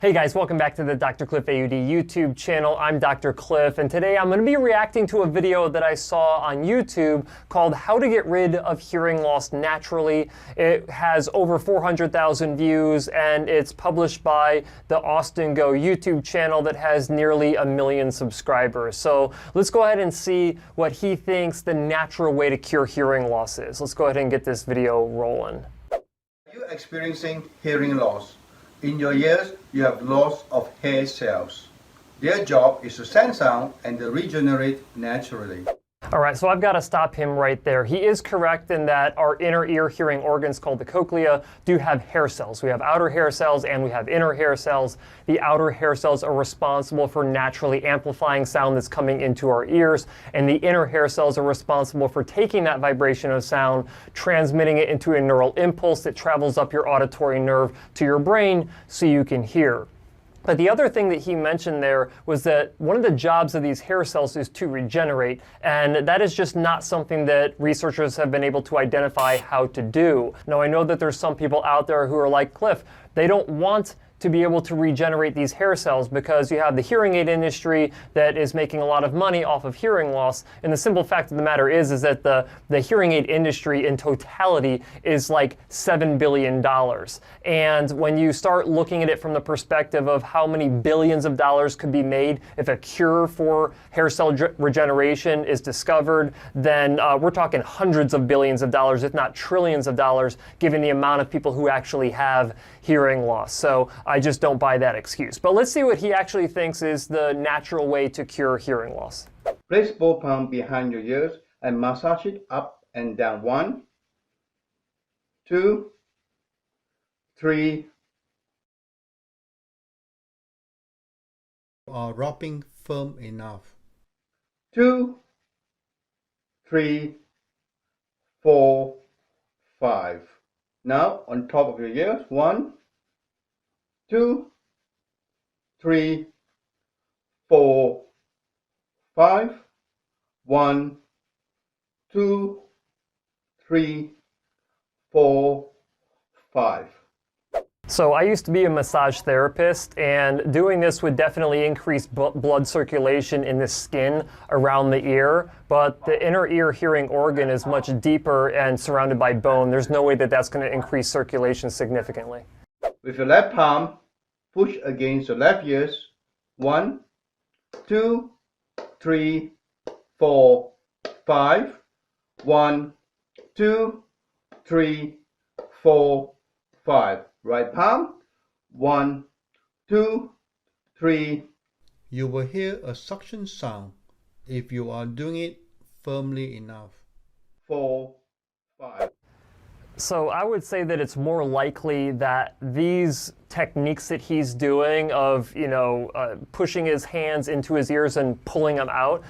Hey guys, welcome back to the Dr. Cliff AUD YouTube channel. I'm Dr. Cliff, and today I'm going to be reacting to a video that I saw on YouTube called How to Get Rid of Hearing Loss Naturally. It has over 400,000 views, and it's published by the Austin Go YouTube channel that has nearly 1 million subscribers. So let's go ahead and see what he thinks the natural way to cure hearing loss is. Let's go ahead and get this video rolling. Are you experiencing hearing loss? In your ears, you have loss of hair cells. Their job is to send sound and they regenerate naturally. All right, so I've got to stop him right there. He is correct in that our inner ear hearing organs called the cochlea do have hair cells. We have outer hair cells and we have inner hair cells. The outer hair cells are responsible for naturally amplifying sound that's coming into our ears, and the inner hair cells are responsible for taking that vibration of sound, transmitting it into a neural impulse that travels up your auditory nerve to your brain so you can hear. But the other thing that he mentioned there was that one of the jobs of these hair cells is to regenerate, and that is just not something that researchers have been able to identify how to do. Now, I know that there's some people out there who are like Cliff. They don't want to be able to regenerate these hair cells because you have the hearing aid industry that is making a lot of money off of hearing loss. And the simple fact of the matter is that the hearing aid industry in totality is like $7 billion. And when you start looking at it from the perspective of how many billions of dollars could be made if a cure for hair cell regeneration is discovered, then we're talking hundreds of billions of dollars, if not trillions of dollars, given the amount of people who actually have hearing loss. So I just don't buy that excuse. But let's see what he actually thinks is the natural way to cure hearing loss. Place both palms behind your ears and massage it up and down. 1, 2, 3. Are wrapping firm enough. 2, 3, 4, 5. Now on top of your ears. 1, 2, 3, 4, 5. 1, 2, 3, 4, 5. So I used to be a massage therapist, and doing this would definitely increase blood circulation in the skin around the ear, but the inner ear hearing organ is much deeper and surrounded by bone. There's no way that that's going to increase circulation significantly. With your left palm, push against your left ears. 1, 2, 3, 4, 5. 1, 2, 3, 4, 5. Right palm. 1, 2, 3. You will hear a suction sound if you are doing it firmly enough. 4, 5. So I would say that it's more likely that these techniques that he's doing of, pushing his hands into his ears and pulling them out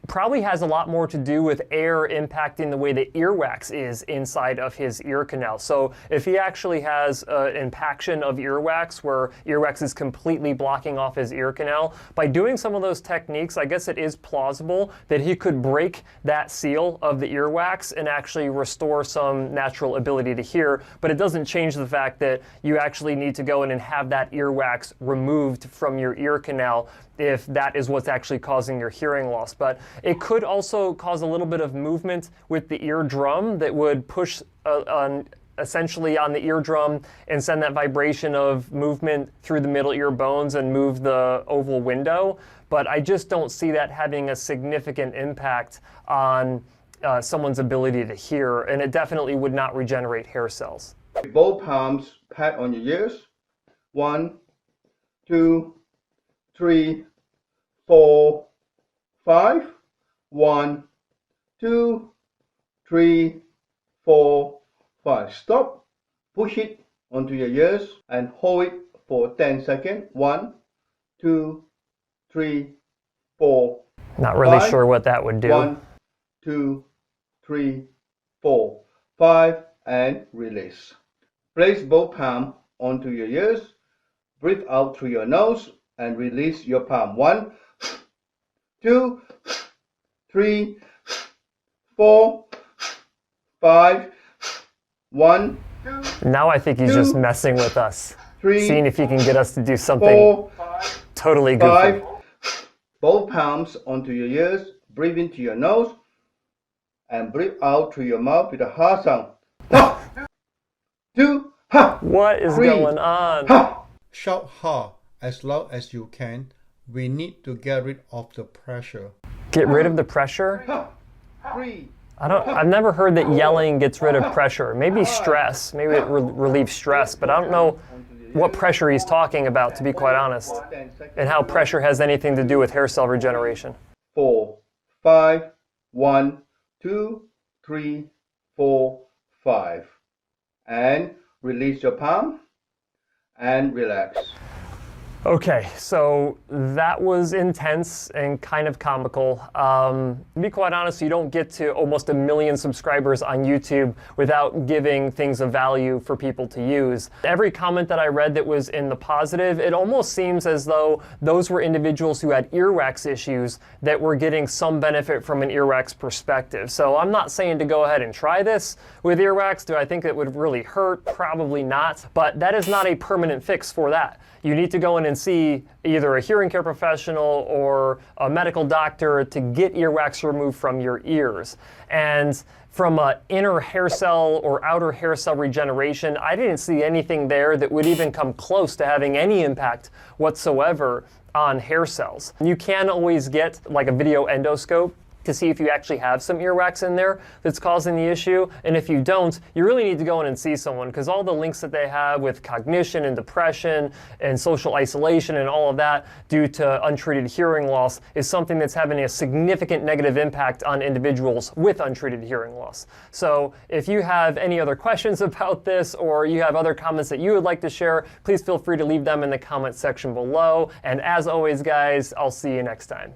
probably has a lot more to do with air impacting the way the earwax is inside of his ear canal. So if he actually has an impaction of earwax where earwax is completely blocking off his ear canal, by doing some of those techniques, I guess it is plausible that he could break that seal of the earwax and actually restore some natural ability to hear. But it doesn't change the fact that you actually need to go in and have that earwax removed from your ear canal if that is what's actually causing your hearing loss. But it could also cause a little bit of movement with the eardrum that would push essentially on the eardrum and send that vibration of movement through the middle ear bones and move the oval window. But I just don't see that having a significant impact on someone's ability to hear, and it definitely would not regenerate hair cells. Both palms pat on your ears. 1, 2, 3, 4, 5. 1, 2, 3, 4, 5. Stop. Push it onto your ears and hold it for 10 seconds. 1, 2, 3, 4. Not really 5. sure what that would do. 1, 2, 3, 4, 5, and release. Place both palms onto your ears. Breathe out through your nose and release your palm. 1, 2, 3, 4, 5. 1, 2. Now I think he's just messing with us. 3, Seeing if he can get us to do something 4, totally 5. goofy. Both palms onto your ears. Breathe into your nose and breathe out through your mouth with a ha sound. Ha! 2, ha! What is 3, going on? ha! Shout ha as loud as you can. We need to get rid of the pressure. Get rid of the pressure? Ha! 3, I've never heard that yelling gets rid of pressure. Maybe stress. Maybe it relieves stress, but I don't know what pressure he's talking about, to be quite honest, and how pressure has anything to do with hair cell regeneration. 4, 5, 1, 2, 3, 4, 5. And release your palm and relax. Okay, so that was intense and kind of comical. To be quite honest, you don't get to almost 1 million subscribers on YouTube without giving things of value for people to use. Every comment that I read that was in the positive, it almost seems as though those were individuals who had earwax issues that were getting some benefit from an earwax perspective. So I'm not saying to go ahead and try this with earwax. Do I think it would really hurt? Probably not, but that is not a permanent fix for that. You need to go in and see either a hearing care professional or a medical doctor to get earwax removed from your ears. And from an inner hair cell or outer hair cell regeneration, I didn't see anything there that would even come close to having any impact whatsoever on hair cells. You can always get like a video endoscope to see if you actually have some earwax in there that's causing the issue. And if you don't, you really need to go in and see someone, because all the links that they have with cognition and depression and social isolation and all of that due to untreated hearing loss is something that's having a significant negative impact on individuals with untreated hearing loss. So if you have any other questions about this, or you have other comments that you would like to share, please feel free to leave them in the comment section below. And as always, guys, I'll see you next time.